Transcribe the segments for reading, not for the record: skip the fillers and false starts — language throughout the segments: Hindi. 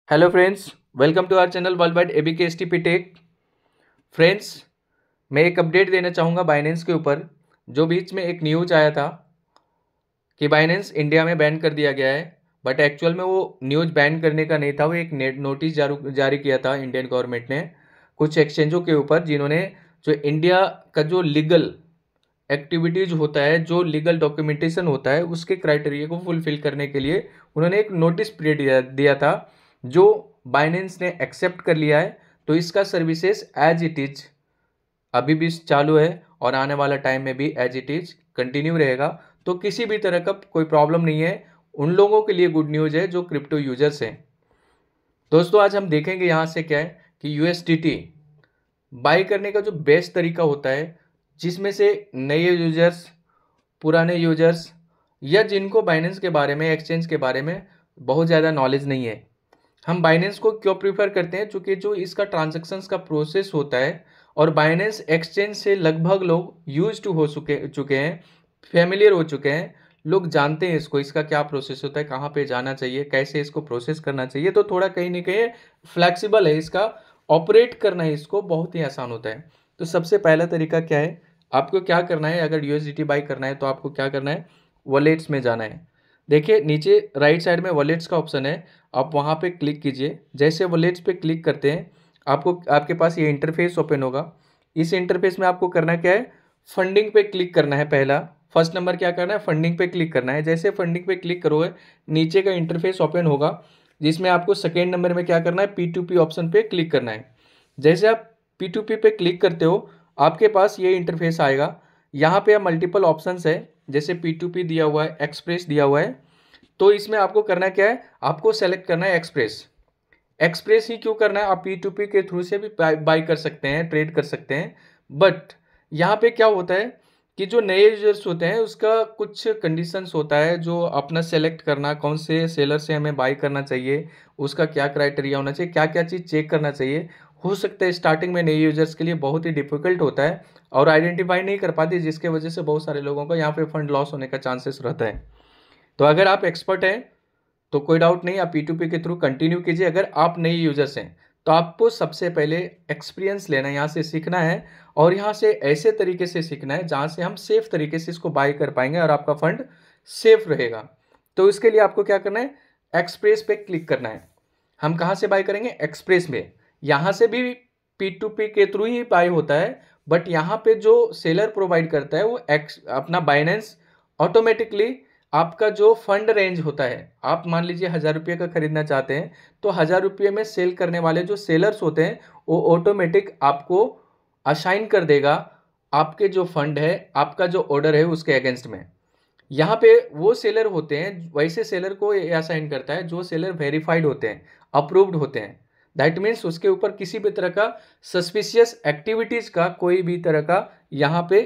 Hello friends, welcome to our channel world wide ABKSTP tech. Friends, मैं एक अपडेट देना चाहूँगा बाइनेंस के ऊपर। जो बीच में एक न्यूज आया था कि बाइनेंस इंडिया में बैन कर दिया गया है, बट एक्चुअल में वो न्यूज बैन करने का नहीं था। वो एक नोटिस जारी किया था इंडियन गवर्नमेंट ने कुछ एक्सचेंजों के ऊपर, जिन्होंने जो इंडिया का जो लीगल एक्टिविटीज होता है, जो लीगल डॉक्यूमेंटेशन होता है, उसके क्राइटेरिया को फुलफिल करने के लिए उन्होंने एक नोटिस पीरियड दिया था, जो बाइनेंस ने एक्सेप्ट कर लिया है। तो इसका सर्विसेज एज इट इज अभी भी चालू है और आने वाला टाइम में भी एज इट इज कंटिन्यू रहेगा। तो किसी भी तरह का कोई प्रॉब्लम नहीं है। उन लोगों के लिए गुड न्यूज़ है जो क्रिप्टो यूजर्स हैं। दोस्तों, आज हम देखेंगे यहाँ से क्या है कि USDT बाई करने का जो बेस्ट तरीका होता है, जिसमें से नए यूजर्स, पुराने यूजर्स, या जिनको बाइनेंस के बारे में, एक्सचेंज के बारे में बहुत ज़्यादा नॉलेज नहीं है, हम बाइनेंस को क्यों प्रीफर करते हैं? चूँकि जो इसका ट्रांजैक्शंस का प्रोसेस होता है, और बाइनेंस एक्सचेंज से लगभग लोग यूज टू हो चुके हैं, फेमिलियर हो चुके हैं। लोग जानते हैं इसको, इसका क्या प्रोसेस होता है, कहाँ पे जाना चाहिए, कैसे इसको प्रोसेस करना चाहिए। तो थोड़ा कहीं ना कहीं फ्लैक्सीबल है, इसका ऑपरेट करना है इसको बहुत ही आसान होता है। तो सबसे पहला तरीका क्या है, आपको क्या करना है? अगर USDT बाई करना है तो आपको क्या करना है? वॉलेट्स में जाना है। देखिए नीचे राइट साइड में वॉलेट्स का ऑप्शन है, आप वहाँ पे क्लिक कीजिए। जैसे वॉलेट्स पे क्लिक करते हैं, आपके पास ये इंटरफेस ओपन होगा। इस इंटरफेस में आपको करना क्या है? फंडिंग पे क्लिक करना है। पहला फर्स्ट नंबर क्या करना है? फंडिंग पे क्लिक करना है। जैसे फंडिंग पे क्लिक करोगे, नीचे का इंटरफेस ओपन होगा, जिसमें आपको सेकेंड नंबर में क्या करना है? P2P ऑप्शन पे क्लिक करना है। जैसे आप P2P पे क्लिक करते हो, आपके पास ये इंटरफेस आएगा। यहाँ पे मल्टीपल ऑप्शंस है, जैसे P2P दिया हुआ है, एक्सप्रेस दिया हुआ है। तो इसमें आपको करना क्या है? आपको सेलेक्ट करना है एक्सप्रेस। एक्सप्रेस ही क्यों करना है? आप P2P के थ्रू से भी बाई कर सकते हैं, ट्रेड कर सकते हैं। बट यहाँ पे क्या होता है कि जो नए यूजर्स होते हैं, उसका कुछ कंडीशंस होता है, जो अपना सेलेक्ट करना, कौन से सेलर से हमें बाई करना चाहिए, उसका क्या क्राइटेरिया होना चाहिए, क्या क्या चीज़ चेक करना चाहिए। हो सकता है स्टार्टिंग में नए यूजर्स के लिए बहुत ही डिफिकल्ट होता है और आइडेंटिफाई नहीं कर पाती, जिसके वजह से बहुत सारे लोगों को यहाँ पे फंड लॉस होने का चांसेस रहता है। तो अगर आप एक्सपर्ट हैं तो कोई डाउट नहीं, आप P2P के थ्रू कंटिन्यू कीजिए। अगर आप नए यूजर्स हैं तो आपको सबसे पहले एक्सपीरियंस लेना है, यहाँ से सीखना है, और यहाँ से ऐसे तरीके से सीखना है जहाँ से हम सेफ तरीके से इसको बाय कर पाएंगे और आपका फंड सेफ रहेगा। तो इसके लिए आपको क्या करना है? एक्सप्रेस पे क्लिक करना है। हम कहाँ से बाय करेंगे? एक्सप्रेस में। यहाँ से भी P2P के थ्रू ही बाय होता है, बट यहाँ पे जो सेलर प्रोवाइड करता है वो अपना बाइनेंस ऑटोमेटिकली आपका जो फंड रेंज होता है, आप मान लीजिए 1000 रुपये का खरीदना चाहते हैं, तो 1000 रुपये में सेल करने वाले जो सेलर्स होते हैं, वो ऑटोमेटिक आपको असाइन कर देगा आपके जो फंड है, आपका जो ऑर्डर है, उसके अगेंस्ट में। यहाँ पे वो सेलर होते हैं, वैसे सेलर को ये असाइन करता है जो सेलर वेरीफाइड होते हैं, अप्रूव्ड होते हैं। दैट मीन्स उसके ऊपर किसी भी तरह का सस्पिशियस एक्टिविटीज़ का, कोई भी तरह का यहाँ पे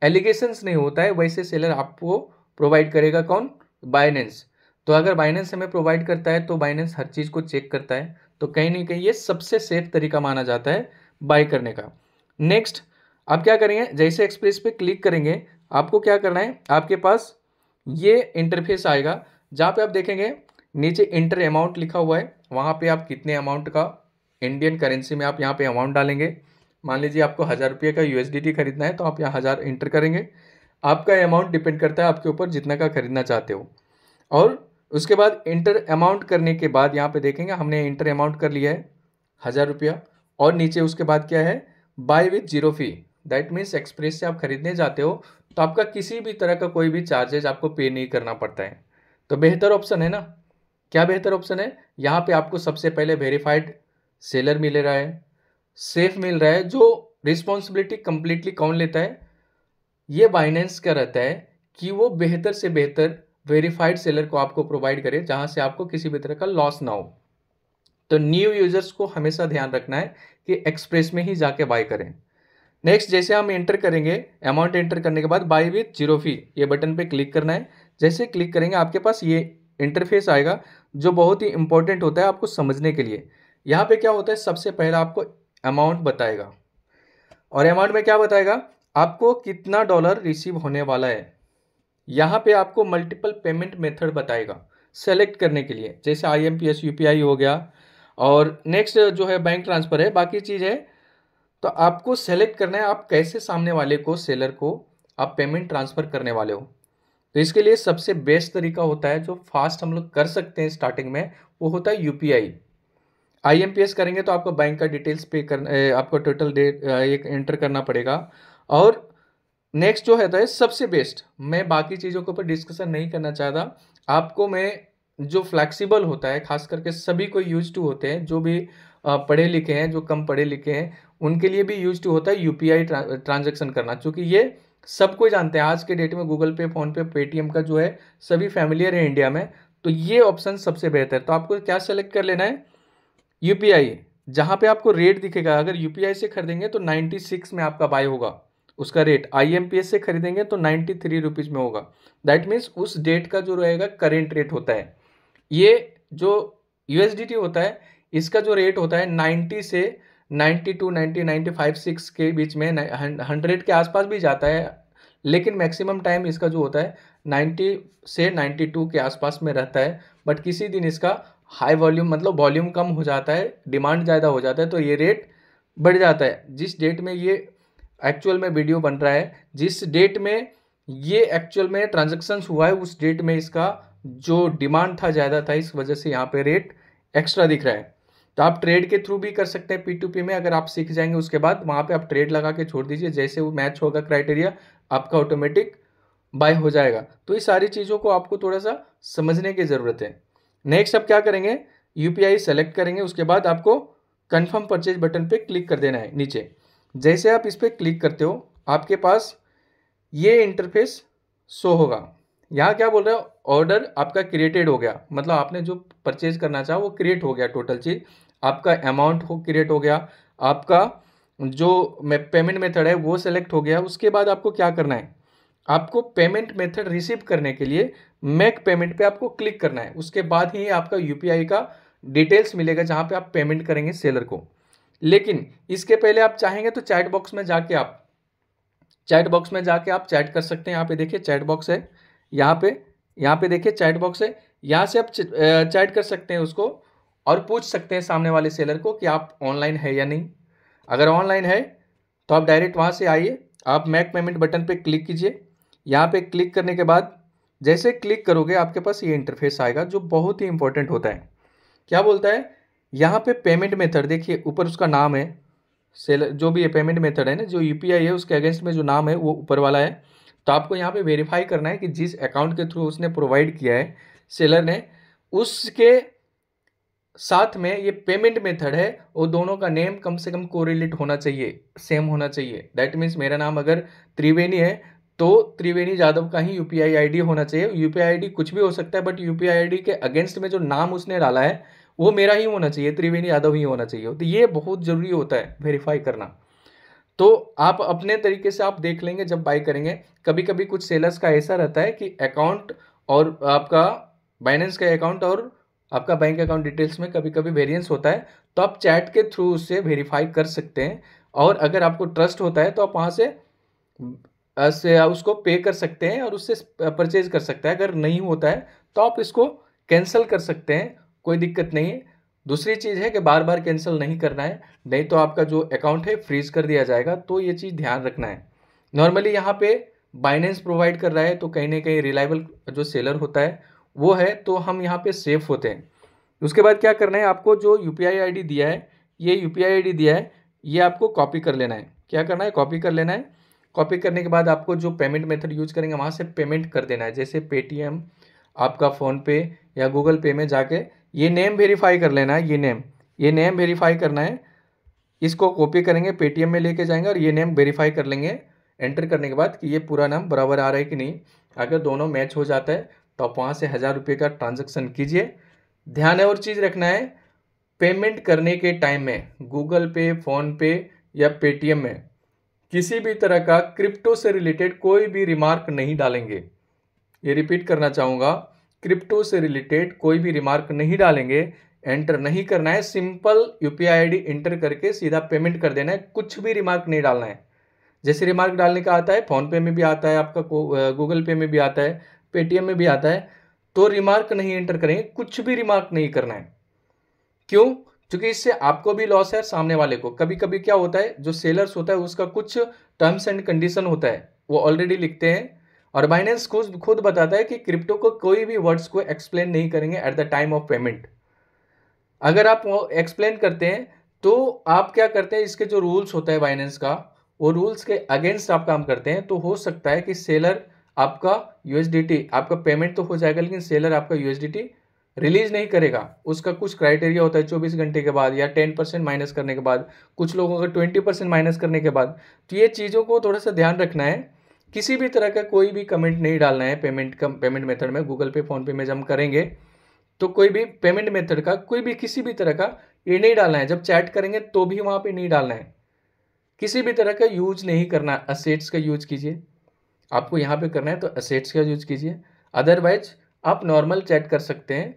एलिगेशंस नहीं होता है। वैसे सेलर आपको प्रोवाइड करेगा कौन? बाइनेंस। तो अगर बाइनेंस हमें प्रोवाइड करता है तो बाइनेंस हर चीज़ को चेक करता है। तो कहीं ना कहीं ये सबसे सेफ तरीका माना जाता है बाय करने का। नेक्स्ट आप क्या करेंगे? जैसे एक्सप्रेस पे क्लिक करेंगे, आपको क्या करना है? आपके पास ये इंटरफेस आएगा जहाँ पे आप देखेंगे नीचे इंटर अमाउंट लिखा हुआ है। वहाँ पे आप कितने अमाउंट का इंडियन करेंसी में आप यहाँ पे अमाउंट डालेंगे। मान लीजिए आपको 1000 रुपये का USDT खरीदना है, तो आप यहाँ 1000 इंटर करेंगे। आपका अमाउंट डिपेंड करता है आपके ऊपर, जितना का खरीदना चाहते हो। और उसके बाद इंटर अमाउंट करने के बाद यहाँ पे देखेंगे हमने इंटर अमाउंट कर लिया है 1000 रुपया, और नीचे उसके बाद क्या है? Buy with zero fee. That means express से आप खरीदने जाते हो तो आपका किसी भी तरह का कोई भी चार्जेज आपको पे नहीं करना पड़ता है। तो बेहतर ऑप्शन है ना? क्या बेहतर ऑप्शन है? यहाँ पे आपको सबसे पहले वेरीफाइड सेलर मिल रहा है, सेफ मिल रहा है। जो रिस्पॉन्सिबिलिटी कंप्लीटली कौन लेता है? ये बाइनेंस का रहता है कि वो बेहतर से बेहतर वेरीफाइड सेलर को आपको प्रोवाइड करे, जहाँ से आपको किसी भी तरह का लॉस ना हो। तो न्यू यूजर्स को हमेशा ध्यान रखना है कि एक्सप्रेस में ही जाके बाय करें। नेक्स्ट जैसे हम एंटर करेंगे, अमाउंट एंटर करने के बाद बाय विथ जीरो फी, ये बटन पे क्लिक करना है। जैसे क्लिक करेंगे आपके पास ये इंटरफेस आएगा, जो बहुत ही इंपॉर्टेंट होता है आपको समझने के लिए। यहाँ पे क्या होता है? सबसे पहला आपको अमाउंट बताएगा, और अमाउंट में क्या बताएगा? आपको कितना डॉलर रिसीव होने वाला है। यहाँ पे आपको मल्टीपल पेमेंट मेथड बताएगा सेलेक्ट करने के लिए, जैसे IMPS UPI हो गया, और नेक्स्ट जो है बैंक ट्रांसफ़र है, बाकी चीज़ है। तो आपको सेलेक्ट करना है आप कैसे सामने वाले को, सेलर को आप पेमेंट ट्रांसफ़र करने वाले हो। तो इसके लिए सबसे बेस्ट तरीका होता है, जो फास्ट हम लोग कर सकते हैं स्टार्टिंग में, वो होता है यूपीआई। आईएमपीएस करेंगे तो आपको बैंक का डिटेल्स पे कर आपको टोटल डेट एक एंटर करना पड़ेगा। और नेक्स्ट जो है सबसे बेस्ट, मैं बाकी चीज़ों के ऊपर डिस्कशन नहीं करना चाहता, आपको मैं जो फ्लैक्सिबल होता है, खास करके सभी को यूज टू होते हैं, जो भी पढ़े लिखे हैं, जो कम पढ़े लिखे हैं, उनके लिए भी यूज टू होता है यूपीआई ट्रांजैक्शन करना, क्योंकि ये सबको जानते हैं आज के डेट में। गूगल पे, फ़ोन पे, पेटीएम का जो है सभी फैमिलियर है इंडिया में, तो ये ऑप्शन सबसे बेहतर। तो आपको क्या सेलेक्ट कर लेना है, यूपीआई। जहाँ पे आपको रेट दिखेगा, अगर यूपीआई से खरीदेंगे तो 96 में आपका बाय होगा उसका रेट, आईएमपीएस से खरीदेंगे तो 93 रुपीज़ में होगा। दैट मीन्स उस डेट का जो रहेगा करेंट रेट होता है। ये जो यूएसडीटी होता है, इसका जो रेट होता है 90 से 92, 90, 95, 6 के बीच में, 100 के आसपास भी जाता है, लेकिन मैक्सिमम टाइम इसका जो होता है 90 से 92 के आसपास में रहता है। बट किसी दिन इसका हाई वॉल्यूम, मतलब वॉल्यूम कम हो जाता है, डिमांड ज़्यादा हो जाता है, तो ये रेट बढ़ जाता है। जिस डेट में ये एक्चुअल में वीडियो बन रहा है, जिस डेट में ये एक्चुअल में ट्रांजैक्शंस हुआ है, उस डेट में इसका जो डिमांड था ज़्यादा था, इस वजह से यहाँ पे रेट एक्स्ट्रा दिख रहा है। तो आप ट्रेड के थ्रू भी कर सकते हैं P2P में, अगर आप सीख जाएंगे उसके बाद वहाँ पे आप ट्रेड लगा के छोड़ दीजिए, जैसे वो मैच होगा क्राइटेरिया आपका ऑटोमेटिक बाय हो जाएगा। तो ये सारी चीज़ों को आपको थोड़ा सा समझने की ज़रूरत है। नेक्स्ट आप क्या करेंगे, यूपीआई सेलेक्ट करेंगे, उसके बाद आपको कन्फर्म परचेज बटन पे क्लिक कर देना है नीचे। जैसे आप इस पर क्लिक करते हो, आपके पास ये इंटरफेस शो होगा। यहाँ क्या बोल रहा है, ऑर्डर आपका क्रिएटेड हो गया, मतलब आपने जो परचेज करना चाहा वो क्रिएट हो गया, टोटल चीज़ आपका अमाउंट हो क्रिएट हो गया, आपका जो पेमेंट मेथड है वो सेलेक्ट हो गया। उसके बाद आपको क्या करना है, आपको पेमेंट मेथड रिसीव करने के लिए मेक पेमेंट पे आपको क्लिक करना है। उसके बाद ही आपका यूपीआई का डिटेल्स मिलेगा, जहाँ पे आप पेमेंट करेंगे सेलर को। लेकिन इसके पहले आप चाहेंगे तो चैट बॉक्स में जाके आप चैट कर सकते हैं। यहाँ पे देखिए चैट बॉक्स है, यहाँ पे देखिए चैट बॉक्स है, यहाँ से आप चैट कर सकते हैं उसको, और पूछ सकते हैं सामने वाले सेलर को कि आप ऑनलाइन है या नहीं। अगर ऑनलाइन है तो आप डायरेक्ट वहाँ से आइए, आप मेक पेमेंट बटन पे क्लिक कीजिए। यहाँ पे क्लिक करने के बाद जैसे क्लिक करोगे, आपके पास ये इंटरफेस आएगा, जो बहुत ही इंपॉर्टेंट होता है। क्या बोलता है, यहाँ पे पेमेंट मेथड देखिए, ऊपर उसका नाम है, सेलर जो भी ये पेमेंट मेथड है ना, जो यूपीआई है उसके अगेंस्ट में जो नाम है वो ऊपर वाला है। तो आपको यहाँ पे वेरीफाई करना है कि जिस अकाउंट के थ्रू उसने प्रोवाइड किया है सेलर ने, उसके साथ में ये पेमेंट मेथड है, वो दोनों का नेम कम से कम कोरिलेट होना चाहिए, सेम होना चाहिए। दैट मीन्स मेरा नाम अगर त्रिवेणी है तो त्रिवेणी यादव का ही यूपीआई आईडी होना चाहिए। यूपीआई आईडी कुछ भी हो सकता है, बट यूपीआई आईडी के अगेंस्ट में जो नाम उसने डाला है वो मेरा ही होना चाहिए, त्रिवेणी यादव ही होना चाहिए। तो ये बहुत ज़रूरी होता है वेरीफाई करना। तो आप अपने तरीके से आप देख लेंगे जब बाई करेंगे। कभी कभी कुछ सेलर्स का ऐसा रहता है कि अकाउंट और आपका बाइनेंस का अकाउंट और आपका बैंक अकाउंट डिटेल्स में कभी कभी वेरिएंस होता है, तो आप चैट के थ्रू उससे वेरीफाई कर सकते हैं। और अगर आपको ट्रस्ट होता है तो आप वहाँ से उसको पे कर सकते हैं और उससे परचेज कर सकते हैं। अगर नहीं होता है तो आप इसको कैंसिल कर सकते हैं, कोई दिक्कत नहीं है। दूसरी चीज़ है कि बार बार कैंसिल नहीं करना है, नहीं तो आपका जो अकाउंट है फ्रीज कर दिया जाएगा। तो ये चीज़ ध्यान रखना है। नॉर्मली यहाँ पे बाइनेंस प्रोवाइड कर रहा है, तो कहीं ना कहीं रिलायबल जो सेलर होता है वो है, तो हम यहाँ पे सेफ होते हैं। उसके बाद क्या करना है, आपको जो यूपीआई आईडी दिया है, ये यूपीआई आईडी दिया है, ये आपको कॉपी कर लेना है। क्या करना है, कॉपी कर लेना है। कॉपी करने के बाद आपको जो पेमेंट मेथड यूज करेंगे वहाँ से पेमेंट कर देना है, जैसे पेटीएम, आपका फ़ोनपे या गूगल पे में जाके ये नेम वेरीफाई कर लेना है। ये नेम वेरीफाई करना है, इसको कॉपी करेंगे, पेटीएम में लेके जाएंगे और ये नेम वेरीफाई कर लेंगे एंटर करने के बाद कि ये पूरा नाम बराबर आ रहा है कि नहीं। अगर दोनों मैच हो जाता है तो आप वहाँ से 1000 रुपये का ट्रांजैक्शन कीजिए। ध्यान है और चीज़ रखना है, पेमेंट करने के टाइम में गूगल पे, फ़ोनपे या पेटीएम में किसी भी तरह का क्रिप्टो से रिलेटेड कोई भी रिमार्क नहीं डालेंगे। ये रिपीट करना चाहूँगा, क्रिप्टो से रिलेटेड कोई भी रिमार्क नहीं डालेंगे, एंटर नहीं करना है। सिंपल यूपीआई आईडी एंटर करके सीधा पेमेंट कर देना है, कुछ भी रिमार्क नहीं डालना है। जैसे रिमार्क डालने का आता है, फ़ोनपे में भी आता है, आपका गूगल पे में भी आता है, पेटीएम में भी आता है, तो रिमार्क नहीं एंटर करेंगे, कुछ भी रिमार्क नहीं करना है। क्यों? क्योंकि इससे आपको भी लॉस है और सामने वाले को। कभी कभी क्या होता है, जो सेलर्स होता है उसका कुछ टर्म्स एंड कंडीशन होता है, वो ऑलरेडी लिखते हैं, और बाइनेंस खुद बताता है कि क्रिप्टो को कोई भी वर्ड्स को एक्सप्लेन नहीं करेंगे at the time of payment. अगर आप वो एक्सप्लेन करते हैं तो आप क्या करते हैं, इसके जो रूल्स होता है बाइनेंस का, वो रूल्स के अगेंस्ट आप काम करते हैं, तो हो सकता है कि सेलर आपका यूएसडीटी, आपका पेमेंट तो हो जाएगा लेकिन सेलर आपका यूएसडीटी रिलीज नहीं करेगा। उसका कुछ क्राइटेरिया होता है 24 घंटे के बाद, या 10% माइनस करने के बाद, कुछ लोगों का 20% माइनस करने के बाद। तो ये चीज़ों को थोड़ा सा ध्यान रखना है। किसी भी तरह का कोई भी कमेंट नहीं डालना है पेमेंट मेथड में। गूगल पे, फोन पे में जब हम करेंगे तो कोई भी पेमेंट मेथड का कोई भी किसी भी तरह का ये नहीं डालना है। जब चैट करेंगे तो भी वहाँ पे नहीं डालना है। किसी भी तरह का यूज नहीं करना। असेट्स का यूज कीजिए, आपको यहाँ पे करना है तो असेट्स का यूज कीजिए। अदरवाइज आप नॉर्मल चैट कर सकते हैं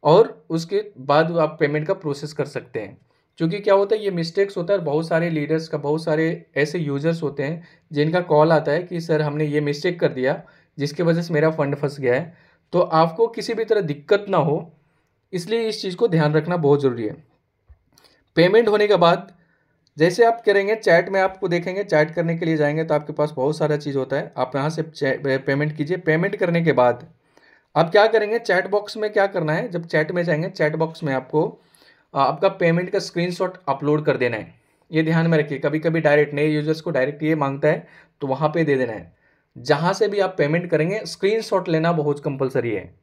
और उसके बाद आप पेमेंट का प्रोसेस कर सकते हैं। क्योंकि क्या होता है, ये मिस्टेक्स होता है। बहुत सारे लीडर्स का, बहुत सारे ऐसे यूजर्स होते हैं जिनका कॉल आता है कि सर हमने ये मिस्टेक कर दिया जिसकी वजह से मेरा फंड फंस गया है। तो आपको किसी भी तरह दिक्कत ना हो, इसलिए इस चीज़ को ध्यान रखना बहुत ज़रूरी है। पेमेंट होने के बाद जैसे आप करेंगे चैट में, आपको देखेंगे चैट करने के लिए जाएंगे तो आपके पास बहुत सारा चीज़ होता है। आप यहाँ से पेमेंट कीजिए। पेमेंट करने के बाद आप क्या करेंगे, चैट बॉक्स में क्या करना है, जब चैट में जाएंगे चैट बॉक्स में आपको आपका पेमेंट का स्क्रीनशॉट अपलोड कर देना है। ये ध्यान में रखिए, कभी कभी डायरेक्ट नए यूजर्स को डायरेक्ट ये मांगता है तो वहाँ पे दे देना है। जहाँ से भी आप पेमेंट करेंगे स्क्रीनशॉट लेना बहुत कंपलसरी है।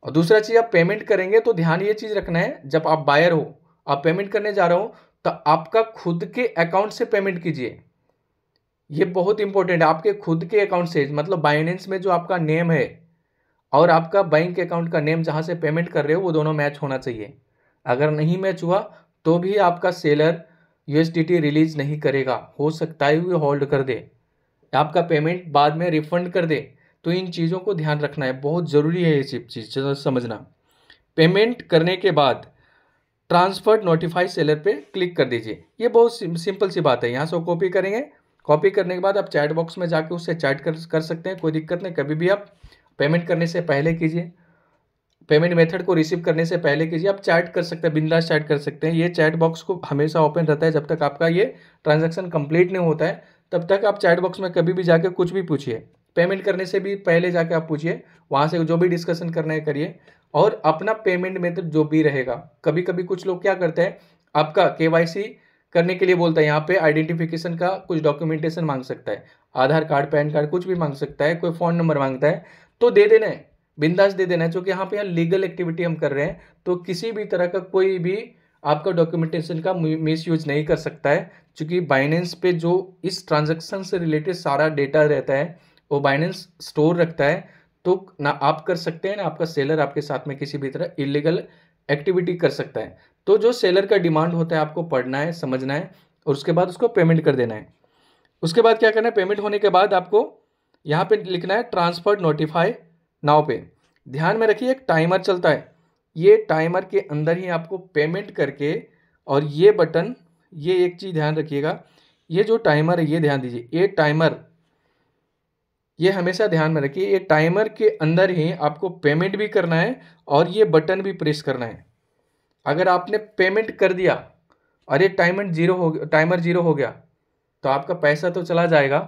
और दूसरा चीज़, आप पेमेंट करेंगे तो ध्यान ये चीज़ रखना है, जब आप बायर हो, आप पेमेंट करने जा रहे हो, तो आपका खुद के अकाउंट से पेमेंट कीजिए। ये बहुत इंपॉर्टेंट है। आपके खुद के अकाउंट से, मतलब बाइनेंस में जो आपका नेम है और आपका बैंक अकाउंट का नेम जहाँ से पेमेंट कर रहे हो वो दोनों मैच होना चाहिए। अगर नहीं मैच हुआ तो भी आपका सेलर यूएसडीटी रिलीज नहीं करेगा। हो सकता है वो होल्ड कर दे, आपका पेमेंट बाद में रिफंड कर दे। तो इन चीज़ों को ध्यान रखना है, बहुत ज़रूरी है ये चीज़ समझना। पेमेंट करने के बाद ट्रांसफर नोटिफाई सेलर पे क्लिक कर दीजिए। ये बहुत सिंपल सी बात है। यहाँ से कॉपी करेंगे, कॉपी करने के बाद आप चैट बॉक्स में जाके उससे चैट कर सकते हैं, कोई दिक्कत नहीं। कभी भी आप पेमेंट करने से पहले कीजिए, पेमेंट मेथड को रिसीव करने से पहले कीजिए। आप चैट कर सकते हैं, बिंदास चैट कर सकते हैं। ये चैट बॉक्स को हमेशा ओपन रहता है जब तक आपका ये ट्रांजैक्शन कंप्लीट नहीं होता है, तब तक आप चैट बॉक्स में कभी भी जाके कुछ भी पूछिए। पेमेंट करने से भी पहले जाके आप पूछिए, वहाँ से जो भी डिस्कशन करना है करिए। और अपना पेमेंट मेथड जो भी रहेगा, कभी कभी कुछ लोग क्या करते हैं, आपका केवाईसी करने के लिए बोलता है, यहाँ पे आइडेंटिफिकेशन का कुछ डॉक्यूमेंटेशन मांग सकता है, आधार कार्ड, पैन कार्ड, कुछ भी मांग सकता है, कोई फ़ोन नंबर मांगता है, तो दे देना है, बिंदास दे देना है। क्योंकि यहाँ पे लीगल एक्टिविटी हम कर रहे हैं, तो किसी भी तरह का कोई भी आपका डॉक्यूमेंटेशन का मिस यूज नहीं कर सकता है। क्योंकि बाइनेंस पे जो इस ट्रांजैक्शन से रिलेटेड सारा डेटा रहता है वो बाइनेंस स्टोर रखता है। तो ना आप कर सकते हैं, ना आपका सेलर आपके साथ में किसी भी तरह इलीगल एक्टिविटी कर सकता है। तो जो सेलर का डिमांड होता है आपको पढ़ना है, समझना है, और उसके बाद उसको पेमेंट कर देना है। उसके बाद क्या करना है, पेमेंट होने के बाद आपको यहाँ पे लिखना है ट्रांसफर नोटिफाई नाउ पे। ध्यान में रखिए, एक टाइमर चलता है, ये टाइमर के अंदर ही आपको पेमेंट करके, और ये बटन, ये एक चीज़ ध्यान रखिएगा, ये जो टाइमर है ये ध्यान दीजिए, ये टाइमर, ये हमेशा ध्यान में रखिए, ये टाइमर के अंदर ही आपको पेमेंट भी करना है और ये बटन भी प्रेस करना है। अगर आपने पेमेंट कर दिया और ये टाइमर जीरो हो गया तो आपका पैसा तो चला जाएगा,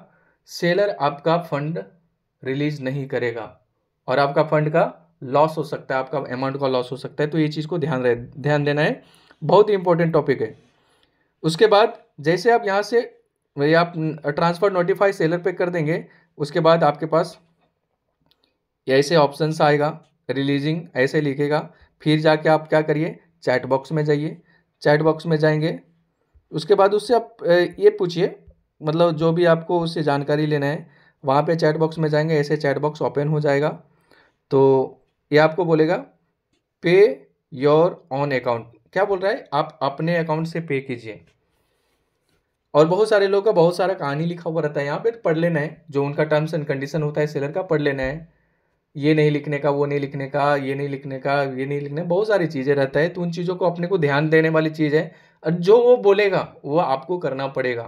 सेलर आपका फंड रिलीज नहीं करेगा और आपका फंड का लॉस हो सकता है, आपका अमाउंट का लॉस हो सकता है। तो ये चीज़ को ध्यान देना है, बहुत ही इंपॉर्टेंट टॉपिक है। उसके बाद जैसे आप यहाँ से आप ट्रांसफर नोटिफाई सेलर पे कर देंगे, उसके बाद आपके पास ऐसे ऑप्शंस आएगा, रिलीजिंग ऐसे लिखेगा। फिर जाके आप क्या करिए, चैट बॉक्स में जाइए। चैट बॉक्स में जाएंगे, उसके बाद उससे आप ये पूछिए, मतलब जो भी आपको उससे जानकारी लेना है, वहाँ पे चैट बॉक्स में जाएंगे, ऐसे चैट बॉक्स ओपन हो जाएगा। तो ये आपको बोलेगा पे योर ऑन अकाउंट। क्या बोल रहा है, आप अपने अकाउंट से पे कीजिए। और बहुत सारे लोगों का बहुत सारा कहानी लिखा हुआ रहता है, यहाँ पे पढ़ लेना है, जो उनका टर्म्स एंड कंडीशन होता है सेलर का, पढ़ लेना है। ये नहीं लिखने का, वो नहीं लिखने का, ये नहीं लिखने का, ये नहीं लिखने, बहुत सारी चीज़ें रहता है। तो उन चीज़ों को अपने को ध्यान देने वाली चीज़ है, और जो वो बोलेगा वो आपको करना पड़ेगा।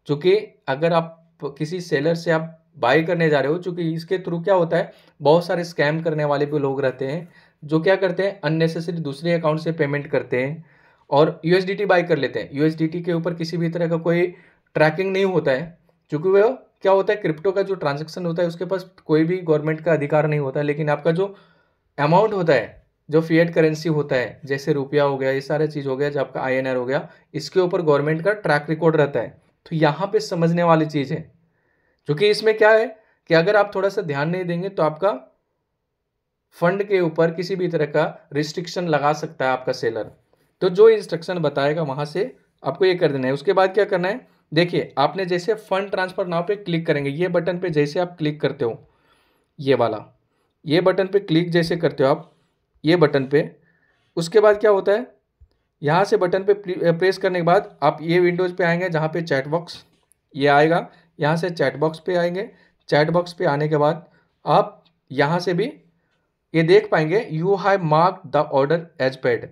क्योंकि अगर आप किसी सेलर से आप बाई करने जा रहे हो, चूँकि इसके थ्रू क्या होता है, बहुत सारे स्कैम करने वाले भी लोग रहते हैं जो क्या करते हैं, अननेसेसरी दूसरे अकाउंट से पेमेंट करते हैं और यूएसडीटी बाई कर लेते हैं। यूएसडीटी के ऊपर किसी भी तरह का कोई ट्रैकिंग नहीं होता है, क्योंकि वो क्या होता है, क्रिप्टो का जो ट्रांजेक्शन होता है उसके पास कोई भी गवर्नमेंट का अधिकार नहीं होता है। लेकिन आपका जो अमाउंट होता है, जो फिएट करेंसी होता है, जैसे रुपया हो गया, ये सारा चीज़ हो गया, जो आपका INR हो गया, इसके ऊपर गवर्नमेंट का ट्रैक रिकॉर्ड रहता है। तो यहाँ पे समझने वाली चीज़ है, क्योंकि इसमें क्या है कि अगर आप थोड़ा सा ध्यान नहीं देंगे तो आपका फंड के ऊपर किसी भी तरह का रिस्ट्रिक्शन लगा सकता है आपका सेलर। तो जो इंस्ट्रक्शन बताएगा वहाँ से आपको ये कर देना है। उसके बाद क्या करना है, देखिए आपने जैसे फंड ट्रांसफर नाउ पे क्लिक करेंगे, ये बटन पे जैसे आप क्लिक करते हो, ये वाला, ये बटन पे क्लिक जैसे करते हो आप, ये बटन पे, उसके बाद क्या होता है, यहाँ से बटन पे प्रेस करने के बाद आप ये विंडोज़ पे आएंगे जहाँ पे चैट बॉक्स ये आएगा, यहाँ से चैट बॉक्स पे आएंगे। चैट बॉक्स पे आने के बाद आप यहाँ से भी ये देख पाएंगे, you have mark the order as paid.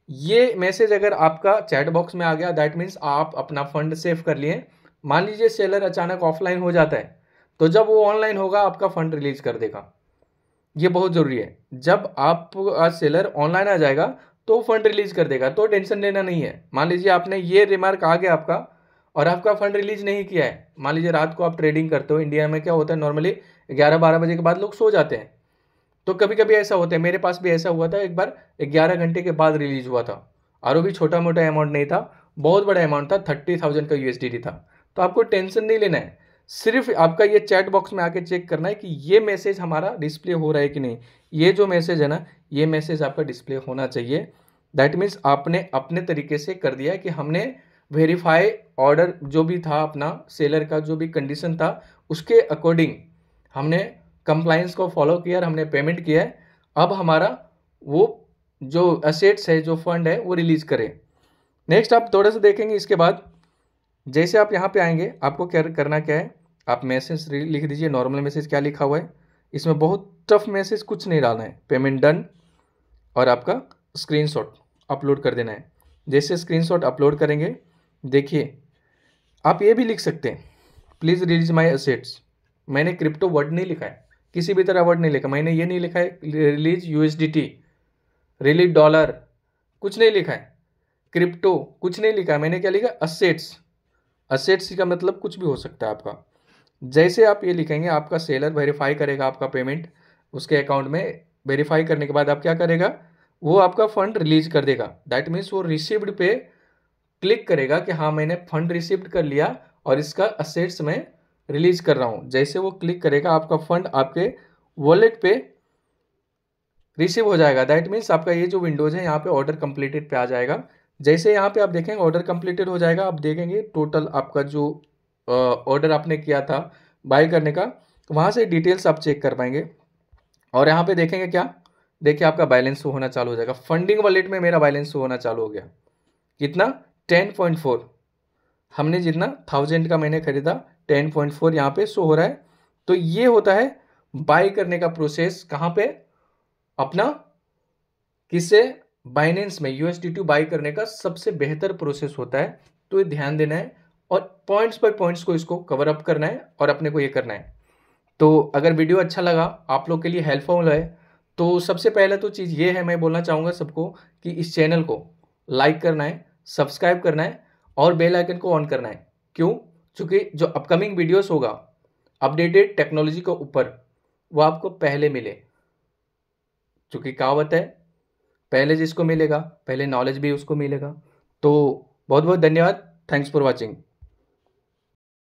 ये मैसेज अगर आपका चैट बॉक्स में आ गया, दैट मीन्स आप अपना फंड सेव कर लिए। मान लीजिए सेलर अचानक ऑफलाइन हो जाता है, तो जब वो ऑनलाइन होगा आपका फंड रिलीज कर देगा। ये बहुत ज़रूरी है, जब आप सेलर ऑनलाइन आ जाएगा तो फंड रिलीज कर देगा, तो टेंशन लेना नहीं है। मान लीजिए आपने ये रिमार्क आ गया आपका और आपका फंड रिलीज नहीं किया है, मान लीजिए रात को आप ट्रेडिंग करते हो, इंडिया में क्या होता है नॉर्मली 11-12 बजे के बाद लोग सो जाते हैं, तो कभी कभी ऐसा होता है, मेरे पास भी ऐसा हुआ था एक बार, 11 घंटे के बाद रिलीज हुआ था, और वो भी छोटा मोटा अमाउंट नहीं था, बहुत बड़ा अमाउंट था, 30,000 का USDT था। तो आपको टेंशन नहीं लेना है, सिर्फ आपका ये चैट बॉक्स में आके चेक करना है कि ये मैसेज हमारा डिस्प्ले हो रहा है कि नहीं। ये जो मैसेज है ना, ये मैसेज आपका डिस्प्ले होना चाहिए। दैट मीन्स आपने अपने तरीके से कर दिया कि हमने वेरीफाई ऑर्डर जो भी था अपना सेलर का, जो भी कंडीशन था उसके अकॉर्डिंग हमने कंप्लाइंस को फॉलो किया और हमने पेमेंट किया है। अब हमारा वो जो असेट्स है, जो फंड है, वो रिलीज करें। नेक्स्ट आप थोड़ा सा देखेंगे, इसके बाद जैसे आप यहाँ पे आएंगे आपको क्या करना क्या है, आप मैसेज लिख दीजिए, नॉर्मल मैसेज क्या लिखा हुआ है, इसमें बहुत टफ मैसेज कुछ नहीं डालना है, पेमेंट डन, और आपका स्क्रीनशॉट अपलोड कर देना है। जैसे स्क्रीनशॉट अपलोड करेंगे, देखिए आप ये भी लिख सकते हैं, प्लीज़ रिलीज माय असेट्स। मैंने क्रिप्टो वर्ड नहीं लिखा है, किसी भी तरह वर्ड नहीं लिखा, मैंने ये नहीं लिखा है रिलीज USDT, रिलीज डॉलर, कुछ नहीं लिखा है, क्रिप्टो कुछ नहीं लिखा है, मैंने क्या लिखा, असेट्स। असेट्स का मतलब कुछ भी हो सकता है आपका। जैसे आप ये लिखेंगे, आपका सेलर वेरीफाई करेगा आपका पेमेंट उसके अकाउंट में, वेरीफाई करने के बाद आप क्या करेगा, वो आपका फंड रिलीज कर देगा। दैट मीन्स वो रिसीव्ड पे क्लिक करेगा कि हाँ मैंने फंड रिसीव्ड कर लिया और इसका असेट्स में रिलीज कर रहा हूँ। जैसे वो क्लिक करेगा, आपका फंड आपके वॉलेट पे रिसीव हो जाएगा। दैट मीन्स आपका ये जो विंडोज़ है यहाँ पे ऑर्डर कंप्लीटेड पे आ जाएगा। जैसे यहाँ पे आप देखेंगे ऑर्डर कंप्लीटेड हो जाएगा, आप देखेंगे टोटल आपका जो ऑर्डर आपने किया था बाय करने का, वहाँ से डिटेल्स आप चेक कर पाएंगे। और यहाँ पे देखेंगे क्या, देखिए आपका बैलेंस होना चालू हो जाएगा। फंडिंग वॉलेट में मेरा बैलेंस होना चालू हो गया, कितना, 10.4। हमने जितना 1000 का मैंने खरीदा, 10.4 यहाँ पे शो हो रहा है। तो ये होता है बाय करने का प्रोसेस, कहाँ पे, अपना किससे, बाइनेंस में USDT बाय करने का सबसे बेहतर प्रोसेस होता है। तो ये ध्यान देना है और पॉइंट्स बाय पॉइंट्स को इसको कवर अप करना है और अपने को ये करना है। तो अगर वीडियो अच्छा लगा, आप लोग के लिए हेल्पफुल है, तो सबसे पहले तो चीज़ ये है, मैं बोलना चाहूँगा सबको कि इस चैनल को लाइक करना है, सब्सक्राइब करना है और बेल आइकन को ऑन करना है। क्यों? क्योंकि जो अपकमिंग वीडियोस होगा अपडेटेड टेक्नोलॉजी के ऊपर, वो आपको पहले मिले। क्योंकि कहावत है, पहले जिसको मिलेगा, पहले नॉलेज भी उसको मिलेगा। तो बहुत बहुत धन्यवाद, थैंक्स फॉर वॉचिंग।